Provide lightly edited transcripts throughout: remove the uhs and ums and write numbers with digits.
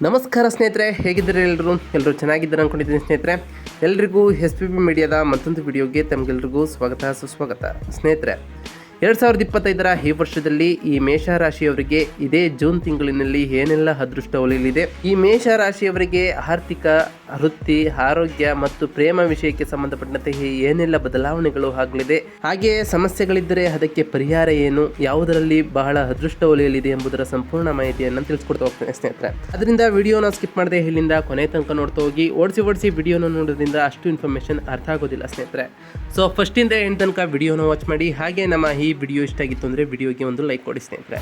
ನಮಸ್ಕಾರ ಸ್ನೇಹಿತರೆ, ಹೇಗಿದ್ದಾರೆ ಎಲ್ಲರೂ ಚೆನ್ನಾಗಿದ್ದಾರೆ ಅಂದ್ಕೊಂಡಿದ್ದೀನಿ ಸ್ನೇಹಿತರೆ. ಎಲ್ರಿಗೂ SPB ಮೀಡಿಯಾದ ಮತ್ತೊಂದು ವಿಡಿಯೋಗೆ ತಮಗೆಲ್ರಿಗೂ ಸ್ವಾಗತ ಸುಸ್ವಾಗತ. ಸ್ನೇಹಿತರೆ, 2025ರ ಈ ವರ್ಷದಲ್ಲಿ ಈ ಮೇಷರಾಶಿಯವರಿಗೆ ಇದೇ ಜೂನ್ ತಿಂಗಳಿನಲ್ಲಿ ಏನೆಲ್ಲ ಅದೃಷ್ಟ ಒಲಿಯಲಿದೆ, ಈ ಮೇಷರಾಶಿಯವರಿಗೆ ಆರ್ಥಿಕ, ವೃತ್ತಿ, ಆರೋಗ್ಯ ಮತ್ತು ಪ್ರೇಮ ವಿಷಯಕ್ಕೆ ಸಂಬಂಧಪಟ್ಟಂತೆ ಏನೆಲ್ಲ ಬದಲಾವಣೆಗಳು ಆಗಲಿದೆ, ಹಾಗೆಯೇ ಸಮಸ್ಯೆಗಳಿದ್ದರೆ ಅದಕ್ಕೆ ಪರಿಹಾರ ಏನು, ಯಾವುದರಲ್ಲಿ ಬಹಳ ಅದೃಷ್ಟ ಒಲಿಯಲಿದೆ ಎಂಬುದರ ಸಂಪೂರ್ಣ ಮಾಹಿತಿಯನ್ನು ತಿಳಿಸ್ಕೊಡ್ತಾ ಹೋಗ್ತೇನೆ ಸ್ನೇಹಿತರೆ. ಅದರಿಂದ ವಿಡಿಯೋನ ಸ್ಕಿಪ್ ಮಾಡದೆ ಇಲ್ಲಿಂದ ಕೊನೆ ತನಕ ನೋಡ್ತಾ ಹೋಗಿ. ಓಡಿಸಿ ವಿಡಿಯೋನ ನೋಡೋದ್ರಿಂದ ಅಷ್ಟು ಇನ್ಫಾರ್ಮೇಷನ್ ಅರ್ಥ ಆಗೋದಿಲ್ಲ ಸ್ನೇಹಿತರೆ. ಸೊ ಫಸ್ಟಿಂದ ಎಂಡ್ ತನಕ ವಿಡಿಯೋನ ವಾಚ್ ಮಾಡಿ. ಹಾಗೆ ನಮ್ಮ ಈ ವಿಡಿಯೋ ಇಷ್ಟ ಆಗಿತ್ತು ಅಂದರೆ ವಿಡಿಯೋಗೆ ಒಂದು ಲೈಕ್ ಕೊಡಿ ಸ್ನೇಹಿತರೆ.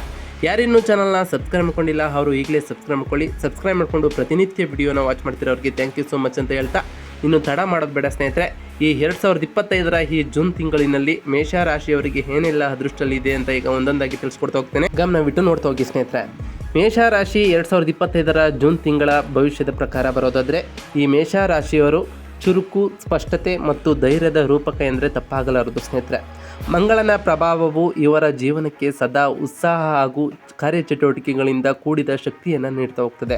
ಯಾರಿನ್ನೂ ಚಾನಲ್ನ ಸಬ್ಸ್ಕ್ರೈಬ್ ಮಾಡ್ಕೊಂಡಿಲ್ಲ ಅವರು ಈಗಲೇ ಸಬ್ಸ್ಕ್ರೈಬ್ ಮಾಡ್ಕೊಳ್ಳಿ. ಸಬ್ಸ್ಕ್ರೈಬ್ ಮಾಡಿಕೊಂಡು ಪ್ರತಿನಿತ್ಯ ವಿಡಿಯೋನ ವಾಚ್ ಮಾಡ್ತಿರೋರಿಗೆ ಥ್ಯಾಂಕ್ ಯು ಸೋ ಮಚ್ ಅಂತ ಹೇಳ್ತಾ, ಇನ್ನು ತಡ ಮಾಡೋದು ಬೇಡ ಸ್ನೇಹಿತರೆ. ಈ 2025ರ ಈ ಜೂನ್ ತಿಂಗಳಿನಲ್ಲಿ ಮೇಷರಾಶಿಯವರಿಗೆ ಏನೆಲ್ಲ ಅದೃಷ್ಟಲಿದೆ ಅಂತ ಈಗ ಒಂದೊಂದಾಗಿ ತಿಳಿಸ್ಕೊಡ್ತಾ ಹೋಗ್ತೇನೆ. ಗಮನವಿಟ್ಟು ನೋಡ್ತಾ ಹೋಗಿ ಸ್ನೇಹಿತರೆ. ಮೇಷರಾಶಿ 2025ರ ಜೂನ್ ತಿಂಗಳ ಭವಿಷ್ಯದ ಪ್ರಕಾರ ಬರೋದಾದರೆ, ಈ ಮೇಷರಾಶಿಯವರು ಚುರುಕು, ಸ್ಪಷ್ಟತೆ ಮತ್ತು ಧೈರ್ಯದ ರೂಪಕ ಎಂದರೆ ತಪ್ಪಾಗಲಾರದು ಸ್ನೇಹಿತರೆ. ಮಂಗಳನ ಪ್ರಭಾವವು ಇವರ ಜೀವನಕ್ಕೆ ಸದಾ ಉತ್ಸಾಹ ಹಾಗೂ ಕಾರ್ಯಚಟುವಟಿಕೆಗಳಿಂದ ಕೂಡಿದ ಶಕ್ತಿಯನ್ನು ನೀಡ್ತಾ ಹೋಗ್ತದೆ.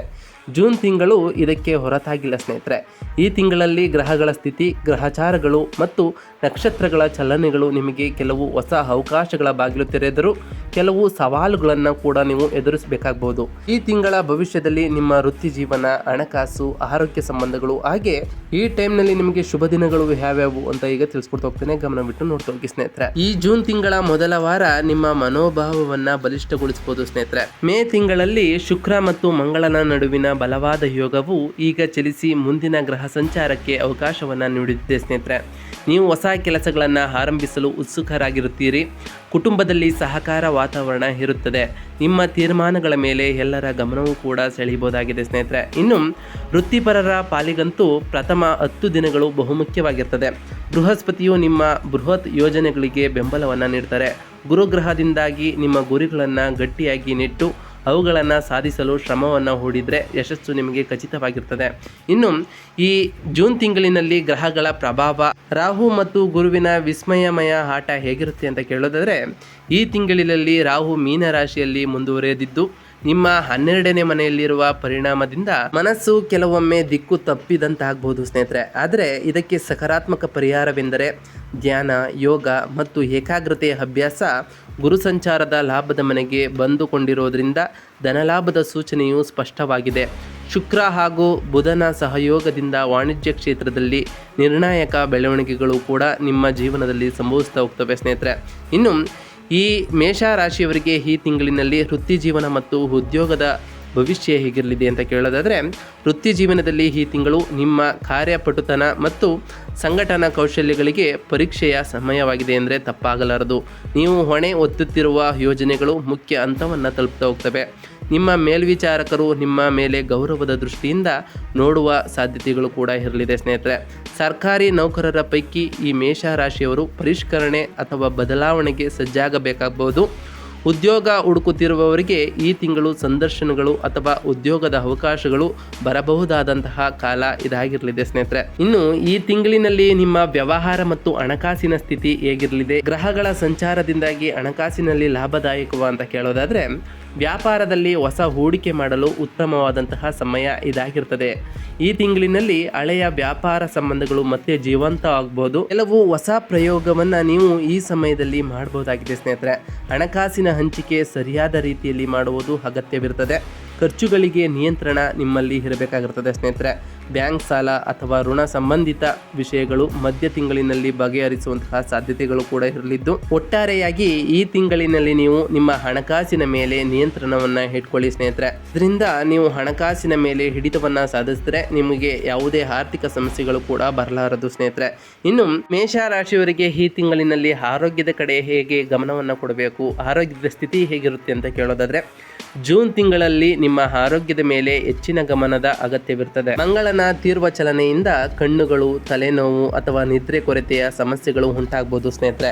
ಜೂನ್ ತಿಂಗಳು ಇದಕ್ಕೆ ಹೊರತಾಗಿಲ್ಲ ಸ್ನೇಹಿತರೆ. ಈ ತಿಂಗಳಲ್ಲಿ ಗ್ರಹಗಳ ಸ್ಥಿತಿ, ಗ್ರಹಚಾರಗಳು ಮತ್ತು ನಕ್ಷತ್ರಗಳ ಚಲನೆಗಳು ನಿಮಗೆ ಕೆಲವು ಹೊಸ ಅವಕಾಶಗಳ ಬಾಗಿಲು ತೆರೆದರೂ ಕೆಲವು ಸವಾಲುಗಳನ್ನು ಕೂಡ ನೀವು ಎದುರಿಸಬೇಕಾಗಬಹುದು. ಈ ತಿಂಗಳ ಭವಿಷ್ಯದಲ್ಲಿ ನಿಮ್ಮ ವೃತ್ತಿ ಜೀವನ, ಹಣಕಾಸು, ಆರೋಗ್ಯ ಸಂಬಂಧಗಳು, ಹಾಗೆ ಈ ಟೈಮ್ನಲ್ಲಿ ನಿಮಗೆ ಶುಭ ದಿನಗಳು ಯಾವ್ಯಾವು ಅಂತ ಈಗ ತಿಳಿಸ್ಕೊಡ್ತಾ ಹೋಗ್ತೇನೆ. ಗಮನವಿಟ್ಟು ನೋಡ್ತಾ ಹೋಗಿ ಸ್ನೇಹಿತರೆ. ಈ ಜೂನ್ ತಿಂಗಳ ಮೊದಲ ವಾರ ನಿಮ್ಮ ಮನೋಭಾವವನ್ನ ಬಲಿಷ್ಠಗೊಳಿಸಬಹುದು ಸ್ನೇಹಿತರೆ. ಮೇ ತಿಂಗಳಲ್ಲಿ ಶುಕ್ರ ಮತ್ತು ಮಂಗಳನ ನಡುವಿನ ಬಲವಾದ ಯೋಗವು ಈಗ ಚಲಿಸಿ ಮುಂದಿನ ಗ್ರಹ ಸಂಚಾರಕ್ಕೆ ಅವಕಾಶವನ್ನ ನೀಡುತ್ತಿದೆ ಸ್ನೇಹಿತರೆ. ನೀವು ಹೊಸ ಕೆಲಸಗಳನ್ನು ಆರಂಭಿಸಲು ಉತ್ಸುಕರಾಗಿರುತ್ತೀರಿ. ಕುಟುಂಬದಲ್ಲಿ ಸಹಕಾರ ವಾತಾವರಣ ಇರುತ್ತದೆ. ನಿಮ್ಮ ತೀರ್ಮಾನಗಳ ಮೇಲೆ ಎಲ್ಲರ ಗಮನವೂ ಕೂಡ ಸೆಳೆಯಬಹುದಾಗಿದೆ ಸ್ನೇಹಿತರೆ. ಇನ್ನು ವೃತ್ತಿಪರರ ಪಾಲಿಗಂತೂ ಪ್ರಥಮ 10 ದಿನಗಳು ಬಹುಮುಖ್ಯವಾಗಿರ್ತದೆ. ಬೃಹಸ್ಪತಿಯು ನಿಮ್ಮ ಬೃಹತ್ ಯೋಜನೆಗಳಿಗೆ ಬೆಂಬಲವನ್ನು ನೀಡ್ತಾರೆ. ಗುರುಗ್ರಹದಿಂದಾಗಿ ನಿಮ್ಮ ಗುರಿಗಳನ್ನು ಗಟ್ಟಿಯಾಗಿ ನೆಟ್ಟು ಅವುಗಳನ್ನು ಸಾಧಿಸಲು ಶ್ರಮವನ್ನು ಹೂಡಿದರೆ ಯಶಸ್ಸು ನಿಮಗೆ ಖಚಿತವಾಗಿರ್ತದೆ. ಇನ್ನು ಈ ಜೂನ್ ತಿಂಗಳಿನಲ್ಲಿ ಗ್ರಹಗಳ ಪ್ರಭಾವ, ರಾಹು ಮತ್ತು ಗುರುವಿನ ವಿಸ್ಮಯಮಯ ಆಟ ಹೇಗಿರುತ್ತೆ ಅಂತ ಕೇಳೋದಾದರೆ, ಈ ತಿಂಗಳಿನಲ್ಲಿ ರಾಹು ಮೀನರಾಶಿಯಲ್ಲಿ ಮುಂದುವರೆದಿದ್ದು ನಿಮ್ಮ 12ನೇ ಮನೆಯಲ್ಲಿರುವ ಪರಿಣಾಮದಿಂದ ಮನಸ್ಸು ಕೆಲವೊಮ್ಮೆ ದಿಕ್ಕು ತಪ್ಪಿದಂತಾಗಬಹುದು ಸ್ನೇಹಿತರೆ. ಆದರೆ ಇದಕ್ಕೆ ಸಕಾರಾತ್ಮಕ ಪರಿಹಾರವೆಂದರೆ ಧ್ಯಾನ, ಯೋಗ ಮತ್ತು ಏಕಾಗ್ರತೆಯ ಅಭ್ಯಾಸ. ಗುರು ಸಂಚಾರದ ಲಾಭದ ಮನೆಗೆ ಬಂದುಕೊಂಡಿರೋದ್ರಿಂದ ಧನಲಾಭದ ಸೂಚನೆಯು ಸ್ಪಷ್ಟವಾಗಿದೆ. ಶುಕ್ರ ಹಾಗೂ ಬುಧನ ಸಹಯೋಗದಿಂದ ವಾಣಿಜ್ಯ ಕ್ಷೇತ್ರದಲ್ಲಿ ನಿರ್ಣಾಯಕ ಬೆಳವಣಿಗೆಗಳು ಕೂಡ ನಿಮ್ಮ ಜೀವನದಲ್ಲಿ ಸಂಭವಿಸ್ತಾ ಹೋಗ್ತವೆ ಸ್ನೇಹಿತರೆ. ಇನ್ನು ಈ ಮೇಷರಾಶಿಯವರಿಗೆ ಈ ತಿಂಗಳಿನಲ್ಲಿ ವೃತ್ತಿ ಜೀವನ ಮತ್ತು ಉದ್ಯೋಗದ ಭವಿಷ್ಯ ಹೇಗಿರಲಿದೆ ಅಂತ ಕೇಳೋದಾದರೆ, ವೃತ್ತಿ ಜೀವನದಲ್ಲಿ ಈ ತಿಂಗಳು ನಿಮ್ಮ ಕಾರ್ಯಪಟುತನ ಮತ್ತು ಸಂಘಟನಾ ಕೌಶಲ್ಯಗಳಿಗೆ ಪರೀಕ್ಷೆಯ ಸಮಯವಾಗಿದೆ ಎಂದರೆ ತಪ್ಪಾಗಲಾರದು. ನೀವು ಹೊಣೆ ಹೊತ್ತುತ್ತಿರುವ ಯೋಜನೆಗಳು ಮುಖ್ಯ ಹಂತವನ್ನು ತಲುಪ್ತಾ ಹೋಗ್ತವೆ. ನಿಮ್ಮ ಮೇಲ್ವಿಚಾರಕರು ನಿಮ್ಮ ಮೇಲೆ ಗೌರವದ ದೃಷ್ಟಿಯಿಂದ ನೋಡುವ ಸಾಧ್ಯತೆಗಳು ಕೂಡ ಇರಲಿದೆ ಸ್ನೇಹಿತರೆ. ಸರ್ಕಾರಿ ನೌಕರರ ಪೈಕಿ ಈ ಮೇಷರಾಶಿಯವರು ಪರಿಷ್ಕರಣೆ ಅಥವಾ ಬದಲಾವಣೆಗೆ ಸಜ್ಜಾಗಬೇಕಾಗಬಹುದು. ಉದ್ಯೋಗ ಹುಡುಕುತ್ತಿರುವವರಿಗೆ ಈ ತಿಂಗಳು ಸಂದರ್ಶನಗಳು ಅಥವಾ ಉದ್ಯೋಗದ ಅವಕಾಶಗಳು ಬರಬಹುದಾದಂತಹ ಕಾಲ ಇದಾಗಿರಲಿದೆ ಸ್ನೇಹಿತರೆ. ಇನ್ನು ಈ ತಿಂಗಳಿನಲ್ಲಿ ನಿಮ್ಮ ವ್ಯವಹಾರ ಮತ್ತು ಹಣಕಾಸಿನ ಸ್ಥಿತಿ ಹೇಗಿರಲಿದೆ, ಗ್ರಹಗಳ ಸಂಚಾರದಿಂದಾಗಿ ಹಣಕಾಸಿನಲ್ಲಿ ಲಾಭದಾಯಕವ ಅಂತ ಕೇಳೋದಾದರೆ, ವ್ಯಾಪಾರದಲ್ಲಿ ಹೊಸ ಹೂಡಿಕೆ ಮಾಡಲು ಉತ್ತಮವಾದಂತಹ ಸಮಯ ಇದಾಗಿರ್ತದೆ. ಈ ತಿಂಗಳಿನಲ್ಲಿ ಹಳೆಯ ವ್ಯಾಪಾರ ಸಂಬಂಧಗಳು ಮತ್ತೆ ಜೀವಂತ ಆಗಬಹುದು. ಕೆಲವು ಹೊಸ ಪ್ರಯೋಗವನ್ನು ನೀವು ಈ ಸಮಯದಲ್ಲಿ ಮಾಡಬಹುದಾಗಿದೆ ಸ್ನೇಹಿತರೆ. ಹಣಕಾಸಿನ ಹಂಚಿಕೆ ಸರಿಯಾದ ರೀತಿಯಲ್ಲಿ ಮಾಡುವುದು ಅಗತ್ಯವಿರುತ್ತದೆ. ಖರ್ಚುಗಳಿಗೆ ನಿಯಂತ್ರಣ ನಿಮ್ಮಲ್ಲಿ ಇರಬೇಕಾಗಿರ್ತದೆ ಸ್ನೇಹಿತರೆ. ಬ್ಯಾಂಕ್ ಸಾಲ ಅಥವಾ ಋಣ ಸಂಬಂಧಿತ ವಿಷಯಗಳು ಮಧ್ಯ ತಿಂಗಳಿನಲ್ಲಿ ಬಗೆಹರಿಸುವಂತಹ ಸಾಧ್ಯತೆಗಳು ಕೂಡ ಇರಲಿದ್ದು, ಒಟ್ಟಾರೆಯಾಗಿ ಈ ತಿಂಗಳಿನಲ್ಲಿ ನೀವು ನಿಮ್ಮ ಹಣಕಾಸಿನ ಮೇಲೆ ನಿಯಂತ್ರಣವನ್ನು ಇಟ್ಕೊಳ್ಳಿ ಸ್ನೇಹಿತರೆ. ಇದರಿಂದ ನೀವು ಹಣಕಾಸಿನ ಮೇಲೆ ಹಿಡಿತವನ್ನು ಸಾಧಿಸಿದ್ರೆ ನಿಮಗೆ ಯಾವುದೇ ಆರ್ಥಿಕ ಸಮಸ್ಯೆಗಳು ಕೂಡ ಬರಲಾರದು ಸ್ನೇಹಿತರೆ. ಇನ್ನು ಮೇಷರಾಶಿಯವರಿಗೆ ಈ ತಿಂಗಳಿನಲ್ಲಿ ಆರೋಗ್ಯದ ಕಡೆ ಹೇಗೆ ಗಮನವನ್ನು ಕೊಡಬೇಕು, ಆರೋಗ್ಯದ ಸ್ಥಿತಿ ಹೇಗಿರುತ್ತೆ ಅಂತ ಕೇಳೋದಾದರೆ, ಜೂನ್ ತಿಂಗಳಲ್ಲಿ ನಿಮ್ಮ ಆರೋಗ್ಯದ ಮೇಲೆ ಹೆಚ್ಚಿನ ಗಮನದ ಅಗತ್ಯವಿರುತ್ತದೆ. ಮಂಗಳನ ತೀವ್ರ ಚಲನೆಯಿಂದ ಕಣ್ಣುಗಳು, ತಲೆನೋವು ಅಥವಾ ನಿದ್ರೆ ಕೊರತೆಯ ಸಮಸ್ಯೆಗಳು ಉಂಟಾಗಬಹುದು ಸ್ನೇಹಿತರೆ.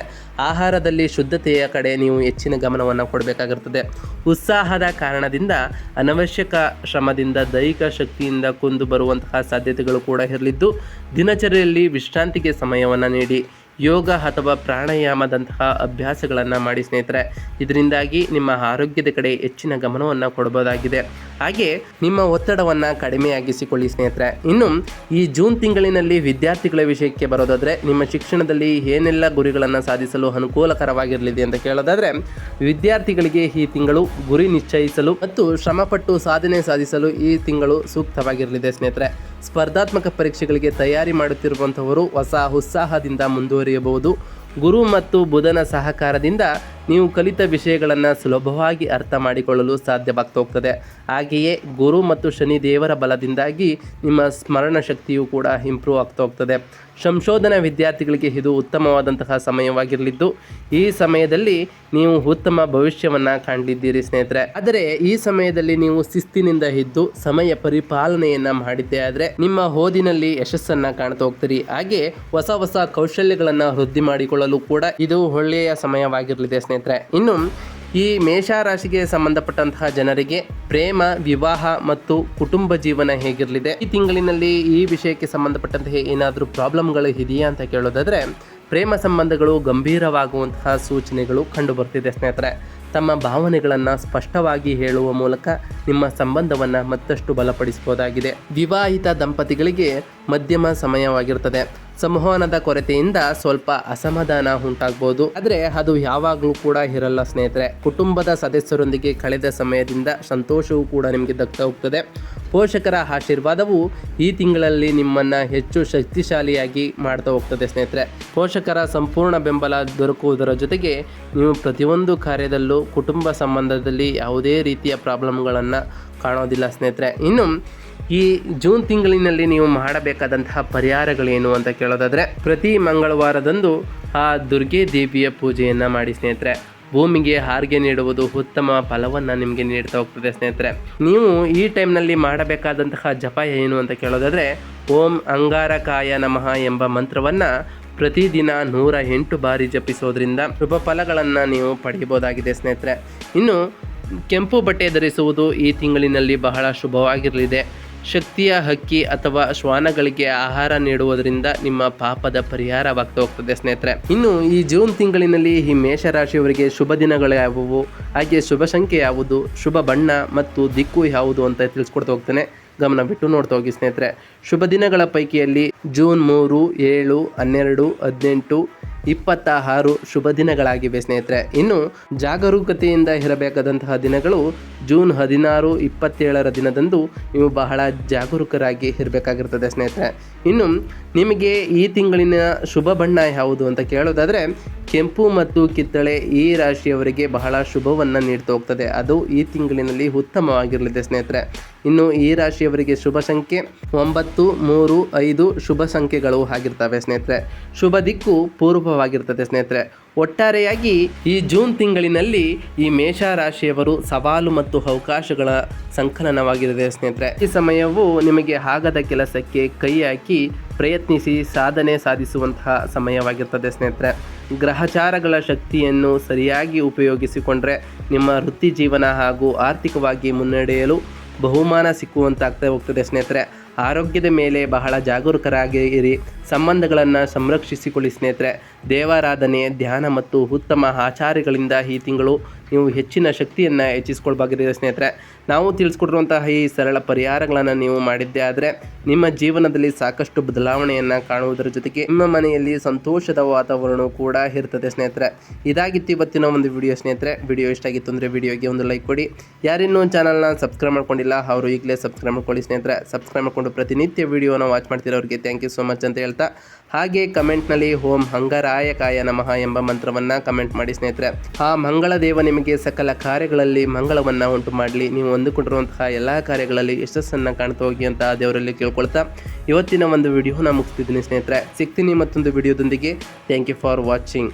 ಆಹಾರದಲ್ಲಿ ಶುದ್ಧತೆಯ ಕಡೆ ನೀವು ಹೆಚ್ಚಿನ ಗಮನವನ್ನು ಕೊಡಬೇಕಾಗಿರುತ್ತದೆ. ಉತ್ಸಾಹದ ಕಾರಣದಿಂದ ಅನವಶ್ಯಕ ಶ್ರಮದಿಂದ ದೈಹಿಕ ಶಕ್ತಿಯಿಂದ ಕುಂದು ಬರುವಂತಹ ಸಾಧ್ಯತೆಗಳು ಕೂಡ ಇರಲಿದ್ದು, ದಿನಚರಿಯಲ್ಲಿ ವಿಶ್ರಾಂತಿಗೆ ಸಮಯವನ್ನು ನೀಡಿ. ಯೋಗ ಅಥವಾ ಪ್ರಾಣಾಯಾಮದಂತಹ ಅಭ್ಯಾಸಗಳನ್ನು ಮಾಡಿ ಸ್ನೇಹಿತರೆ. ಇದರಿಂದಾಗಿ ನಿಮ್ಮ ಆರೋಗ್ಯದ ಕಡೆ ಹೆಚ್ಚಿನ ಗಮನವನ್ನು ಕೊಡಬಹುದಾಗಿದೆ. ಹಾಗೆ ನಿಮ್ಮ ಒತ್ತಡವನ್ನು ಕಡಿಮೆಯಾಗಿಸಿಕೊಳ್ಳಿ ಸ್ನೇಹಿತರೆ. ಇನ್ನು ಈ ಜೂನ್ ತಿಂಗಳಿನಲ್ಲಿ ವಿದ್ಯಾರ್ಥಿಗಳ ವಿಷಯಕ್ಕೆ ಬರೋದಾದರೆ, ನಿಮ್ಮ ಶಿಕ್ಷಣದಲ್ಲಿ ಏನೆಲ್ಲ ಗುರಿಗಳನ್ನು ಸಾಧಿಸಲು ಅನುಕೂಲಕರವಾಗಿರಲಿದೆ ಅಂತ ಕೇಳೋದಾದರೆ, ವಿದ್ಯಾರ್ಥಿಗಳಿಗೆ ಈ ತಿಂಗಳು ಗುರಿ ನಿಶ್ಚಯಿಸಲು ಮತ್ತು ಶ್ರಮಪಟ್ಟು ಸಾಧನೆ ಸಾಧಿಸಲು ಈ ತಿಂಗಳು ಸೂಕ್ತವಾಗಿರಲಿದೆ ಸ್ನೇಹಿತರೆ. ಸ್ಪರ್ಧಾತ್ಮಕ ಪರೀಕ್ಷೆಗಳಿಗೆ ತಯಾರಿ ಮಾಡುತ್ತಿರುವಂಥವರು ಹೊಸ ಉತ್ಸಾಹದಿಂದ ಮುಂದುವರಿಯಬಹುದು. ಗುರು ಮತ್ತು ಬುಧನ ಸಹಕಾರದಿಂದ ನೀವು ಕಲಿತ ವಿಷಯಗಳನ್ನು ಸುಲಭವಾಗಿ ಅರ್ಥ ಮಾಡಿಕೊಳ್ಳಲು ಸಾಧ್ಯವಾಗ್ತಾ ಹೋಗ್ತದೆ. ಹಾಗೆಯೇ ಗುರು ಮತ್ತು ಶನಿ ದೇವರ ಬಲದಿಂದಾಗಿ ನಿಮ್ಮ ಸ್ಮರಣ ಶಕ್ತಿಯು ಕೂಡ ಇಂಪ್ರೂವ್ ಆಗ್ತಾ ಹೋಗ್ತದೆ. ಸಂಶೋಧನಾ ವಿದ್ಯಾರ್ಥಿಗಳಿಗೆ ಇದು ಉತ್ತಮವಾದಂತಹ ಸಮಯವಾಗಿರಲಿದ್ದು, ಈ ಸಮಯದಲ್ಲಿ ನೀವು ಉತ್ತಮ ಭವಿಷ್ಯವನ್ನು ಕಾಣಲಿದ್ದೀರಿ ಸ್ನೇಹಿತರೆ. ಆದರೆ ಈ ಸಮಯದಲ್ಲಿ ನೀವು ಶಿಸ್ತಿನಿಂದ ಇದ್ದು ಸಮಯ ಪರಿಪಾಲನೆಯನ್ನು ಮಾಡಿದ್ದೇ ಆದರೆ ನಿಮ್ಮ ಓದಿನಲ್ಲಿ ಯಶಸ್ಸನ್ನು ಕಾಣ್ತಾ ಹೋಗ್ತೀರಿ. ಹಾಗೆ ಹೊಸ ಹೊಸ ಕೌಶಲ್ಯಗಳನ್ನು ವೃದ್ಧಿ ಮಾಡಿಕೊಳ್ಳಲು ಕೂಡ ಇದು ಒಳ್ಳೆಯ ಸಮಯವಾಗಿರಲಿದೆ ಸ್ನೇಹಿತರೆ. ಇನ್ನು ಈ ಮೇಷರಾಶಿಗೆ ಸಂಬಂಧಪಟ್ಟಂತಹ ಜನರಿಗೆ ಪ್ರೇಮ, ವಿವಾಹ ಮತ್ತು ಕುಟುಂಬ ಜೀವನ ಹೇಗಿರಲಿದೆ, ಈ ತಿಂಗಳಿನಲ್ಲಿ ಈ ವಿಷಯಕ್ಕೆ ಸಂಬಂಧಪಟ್ಟಂತಹ ಏನಾದರೂ ಪ್ರಾಬ್ಲಮ್ಗಳು ಇದೆಯಾ ಅಂತ ಕೇಳೋದಾದರೆ, ಪ್ರೇಮ ಸಂಬಂಧಗಳು ಗಂಭೀರವಾಗುವಂತಹ ಸೂಚನೆಗಳು ಕಂಡು ಬರ್ತಿದೆ ಸ್ನೇಹಿತರೆ. ತಮ್ಮ ಭಾವನೆಗಳನ್ನು ಸ್ಪಷ್ಟವಾಗಿ ಹೇಳುವ ಮೂಲಕ ನಿಮ್ಮ ಸಂಬಂಧವನ್ನು ಮತ್ತಷ್ಟು ಬಲಪಡಿಸಬಹುದಾಗಿದೆ. ವಿವಾಹಿತ ದಂಪತಿಗಳಿಗೆ ಮಧ್ಯಮ ಸಮಯವಾಗಿರ್ತದೆ. ಸಂವಹನದ ಕೊರತೆಯಿಂದ ಸ್ವಲ್ಪ ಅಸಮಾಧಾನ ಉಂಟಾಗಬಹುದು, ಆದರೆ ಅದು ಯಾವಾಗಲೂ ಕೂಡ ಇರಲ್ಲ ಸ್ನೇಹಿತರೆ. ಕುಟುಂಬದ ಸದಸ್ಯರೊಂದಿಗೆ ಕಳೆದ ಸಮಯದಿಂದ ಸಂತೋಷವೂ ಕೂಡ ನಿಮಗೆ ದಕ್ತಾ ಹೋಗ್ತದೆ. ಪೋಷಕರ ಆಶೀರ್ವಾದವು ಈ ತಿಂಗಳಲ್ಲಿ ನಿಮ್ಮನ್ನು ಹೆಚ್ಚು ಶಕ್ತಿಶಾಲಿಯಾಗಿ ಮಾಡ್ತಾ ಹೋಗ್ತದೆ ಸ್ನೇಹಿತರೆ. ಪೋಷಕರ ಸಂಪೂರ್ಣ ಬೆಂಬಲ ದೊರಕುವುದರ ಜೊತೆಗೆ ನೀವು ಪ್ರತಿಯೊಂದು ಕಾರ್ಯದಲ್ಲೂ ಕುಟುಂಬ ಸಂಬಂಧದಲ್ಲಿ ಯಾವುದೇ ರೀತಿಯ ಪ್ರಾಬ್ಲಮ್ಗಳನ್ನು ಕಾಣೋದಿಲ್ಲ ಸ್ನೇಹಿತರೆ. ಇನ್ನು ಈ ಜೂನ್ ತಿಂಗಳಿನಲ್ಲಿ ನೀವು ಮಾಡಬೇಕಾದಂತಹ ಪರಿಹಾರಗಳೇನು ಅಂತ ಕೇಳೋದಾದರೆ, ಪ್ರತಿ ಮಂಗಳವಾರದಂದು ಆ ದುರ್ಗೆ ದೇವಿಯ ಪೂಜೆಯನ್ನು ಮಾಡಿ ಸ್ನೇಹಿತರೆ. ಭೂಮಿಗೆ ಹಾರಿಗೆ ನೀಡುವುದು ಉತ್ತಮ ಫಲವನ್ನು ನಿಮಗೆ ನೀಡ್ತಾ ಹೋಗ್ತದೆ ಸ್ನೇಹಿತರೆ. ನೀವು ಈ ಟೈಮ್ನಲ್ಲಿ ಮಾಡಬೇಕಾದಂತಹ ಜಪ ಏನು ಅಂತ ಕೇಳೋದಾದರೆ, ಓಂ ಅಂಗಾರಕಾಯ ನಮಃ ಎಂಬ ಮಂತ್ರವನ್ನು ಪ್ರತಿದಿನ 108 ಬಾರಿ ಜಪಿಸೋದ್ರಿಂದ ಶುಭ ಫಲಗಳನ್ನು ನೀವು ಪಡೆಯಬಹುದಾಗಿದೆ ಸ್ನೇಹಿತರೆ. ಇನ್ನು ಕೆಂಪು ಬಟ್ಟೆ ಧರಿಸುವುದು ಈ ತಿಂಗಳಿನಲ್ಲಿ ಬಹಳ ಶುಭವಾಗಿರಲಿದೆ. ಶಕ್ತಿಯ ಹಕ್ಕಿ ಅಥವಾ ಶ್ವಾನಗಳಿಗೆ ಆಹಾರ ನೀಡುವುದರಿಂದ ನಿಮ್ಮ ಪಾಪದ ಪರಿಹಾರವಾಗ್ತಾ ಹೋಗ್ತದೆ ಸ್ನೇಹಿತರೆ. ಇನ್ನು ಈ ಜೂನ್ ತಿಂಗಳಿನಲ್ಲಿ ಈ ಮೇಷರಾಶಿಯವರಿಗೆ ಶುಭ ದಿನಗಳು ಯಾವುವು, ಹಾಗೆ ಶುಭ ಸಂಖ್ಯೆ ಯಾವುದು, ಶುಭ ಬಣ್ಣ ಮತ್ತು ದಿಕ್ಕು ಯಾವುದು ಅಂತ ತಿಳಿಸ್ಕೊಡ್ತಾ ಹೋಗ್ತೇನೆ. ಗಮನ ಬಿಟ್ಟು ನೋಡ್ತಾ ಹೋಗಿ ಸ್ನೇಹಿತರೆ. ಶುಭ ದಿನಗಳ ಪೈಕಿಯಲ್ಲಿ ಜೂನ್ 3, 7, 12, 18, 26 ಶುಭ ದಿನಗಳಾಗಿವೆ ಸ್ನೇಹಿತರೆ. ಇನ್ನು ಜಾಗರೂಕತೆಯಿಂದ ಇರಬೇಕಾದಂತಹ ದಿನಗಳು ಜೂನ್ 16, 27 ದಿನದಂದು ನೀವು ಬಹಳ ಜಾಗರೂಕರಾಗಿ ಇರಬೇಕಾಗಿರ್ತದೆ ಸ್ನೇಹಿತರೆ. ಇನ್ನು ನಿಮಗೆ ಈ ತಿಂಗಳಿನ ಶುಭ ಬಣ್ಣ ಯಾವುದು ಅಂತ ಕೇಳೋದಾದರೆ, ಕೆಂಪು ಮತ್ತು ಕಿತ್ತಳೆ ಈ ರಾಶಿಯವರಿಗೆ ಬಹಳ ಶುಭವನ್ನು ನೀಡ್ತಾ ಹೋಗ್ತದೆ. ಅದು ಈ ತಿಂಗಳಿನಲ್ಲಿ ಉತ್ತಮವಾಗಿರಲಿದೆ ಸ್ನೇಹಿತರೆ. ಇನ್ನು ಈ ರಾಶಿಯವರಿಗೆ ಶುಭ ಸಂಖ್ಯೆ 9, 3, 5 ಶುಭ ಸಂಖ್ಯೆಗಳು ಆಗಿರ್ತವೆ ಸ್ನೇಹಿತರೆ. ಶುಭ ದಿಕ್ಕು ಪೂರ್ವವಾಗಿರ್ತದೆ ಸ್ನೇಹಿತರೆ. ಒಟ್ಟಾರೆಯಾಗಿ ಈ ಜೂನ್ ತಿಂಗಳಿನಲ್ಲಿ ಈ ಮೇಷರಾಶಿಯವರು ಸವಾಲು ಮತ್ತು ಅವಕಾಶಗಳ ಸಂಕಲನವಾಗಿರುತ್ತೆ ಸ್ನೇಹಿತರೆ. ಈ ಸಮಯವು ನಿಮಗೆ ಆಗದ ಕೆಲಸಕ್ಕೆ ಕೈ ಹಾಕಿ ಪ್ರಯತ್ನಿಸಿ ಸಾಧನೆ ಸಾಧಿಸುವಂತಹ ಸಮಯವಾಗಿರ್ತದೆ ಸ್ನೇಹಿತರೆ. ಗ್ರಹಚಾರಗಳ ಶಕ್ತಿಯನ್ನು ಸರಿಯಾಗಿ ಉಪಯೋಗಿಸಿಕೊಂಡ್ರೆ ನಿಮ್ಮ ವೃತ್ತಿ ಜೀವನ ಹಾಗೂ ಆರ್ಥಿಕವಾಗಿ ಮುನ್ನಡೆಯಲು ಬಹುಮಾನ ಸಿಕ್ಕುವಂತಾಗ್ತಾ ಹೋಗ್ತದೆ ಸ್ನೇಹಿತರೆ. ಆರೋಗ್ಯದ ಮೇಲೆ ಬಹಳ ಜಾಗರೂಕರಾಗಿ ಇರಿ. ಸಂಬಂಧಗಳನ್ನು ಸಂರಕ್ಷಿಸಿಕೊಳ್ಳಿ ಸ್ನೇಹಿತರೆ. ದೇವಾರಾಧನೆ, ಧ್ಯಾನ ಮತ್ತು ಉತ್ತಮ ಆಚಾರಗಳಿಂದ ಈ ತಿಂಗಳು ನೀವು ಹೆಚ್ಚಿನ ಶಕ್ತಿಯನ್ನು ಹೆಚ್ಚಿಸ್ಕೊಳ್ಬೇಕಾಗಿದೆ ಸ್ನೇಹಿತರೆ. ನಾವು ತಿಳಿಸ್ಕೊಟ್ಟಿರುವಂತಹ ಈ ಸರಳ ಪರಿಹಾರಗಳನ್ನು ನೀವು ಮಾಡಿದ್ದೇ ಆದರೆ ನಿಮ್ಮ ಜೀವನದಲ್ಲಿ ಸಾಕಷ್ಟು ಬದಲಾವಣೆಯನ್ನು ಕಾಣುವುದರ ಜೊತೆಗೆ ನಿಮ್ಮ ಮನೆಯಲ್ಲಿ ಸಂತೋಷದ ವಾತಾವರಣ ಕೂಡ ಇರ್ತದೆ ಸ್ನೇಹಿತರೆ. ಇದಾಗಿತ್ತು ಇವತ್ತಿನ ಒಂದು ವಿಡಿಯೋ ಸ್ನೇಹಿತರೆ. ವಿಡಿಯೋ ಇಷ್ಟ ಆಗಿತ್ತು ಅಂದರೆ ವಿಡಿಯೋಗೆ ಒಂದು ಲೈಕ್ ಕೊಡಿ. ಯಾರಿನ್ನೂ ಚಾನಲ್ನ ಸಬ್ಸ್ಕ್ರೈಬ್ ಮಾಡ್ಕೊಂಡಿಲ್ಲ ಅವರು ಈಗಲೇ ಸಬ್ಸ್ಕ್ರೈಬ್ ಮಾಡ್ಕೊಳ್ಳಿ ಸ್ನೇಹಿತರೆ. ಸಬ್ಸ್ಕ್ರೈಬ್ ಮಾಡ್ಕೊಂಡು ಪ್ರತಿನಿತ್ಯ ವಿಡಿಯೋನ ವಾಚ್ ಮಾಡ್ತಿರೋರಿಗೆ ಥ್ಯಾಂಕ್ ಯು ಸೋ ಮಚ್ ಅಂತ ಹೇಳ್ತಾ, ಹಾಗೆ ಕಮೆಂಟ್ನಲ್ಲಿ ಓಂ ಅಂಗಾರಕಾಯ ನಮಃ ಎಂಬ ಮಂತ್ರವನ್ನು ಕಮೆಂಟ್ ಮಾಡಿ ಸ್ನೇಹಿತರೆ. ಆ ಮಂಗಳ ದೇವ ನಿಮಗೆ ಸಕಲ ಕಾರ್ಯಗಳಲ್ಲಿ ಮಂಗಳವನ್ನು ಉಂಟು ಮಾಡಲಿ. ನೀವು ಅಂದುಕೊಂಡಿರುವಂತಹ ಎಲ್ಲ ಕಾರ್ಯಗಳಲ್ಲಿ ಯಶಸ್ಸನ್ನು ಕಾಣ್ತಾ ಹೋಗಿ ಅಂತ ದೇವರಲ್ಲಿ ಕೇಳ್ಕೊಳ್ತಾ ಇವತ್ತಿನ ಒಂದು ವಿಡಿಯೋನ ಮುಗಿಸ್ತಿದ್ದೀನಿ ಸ್ನೇಹಿತರೆ. ಸಿಗ್ತೀನಿ ಮತ್ತೊಂದು ವಿಡಿಯೋದೊಂದಿಗೆ. Thank you for watching.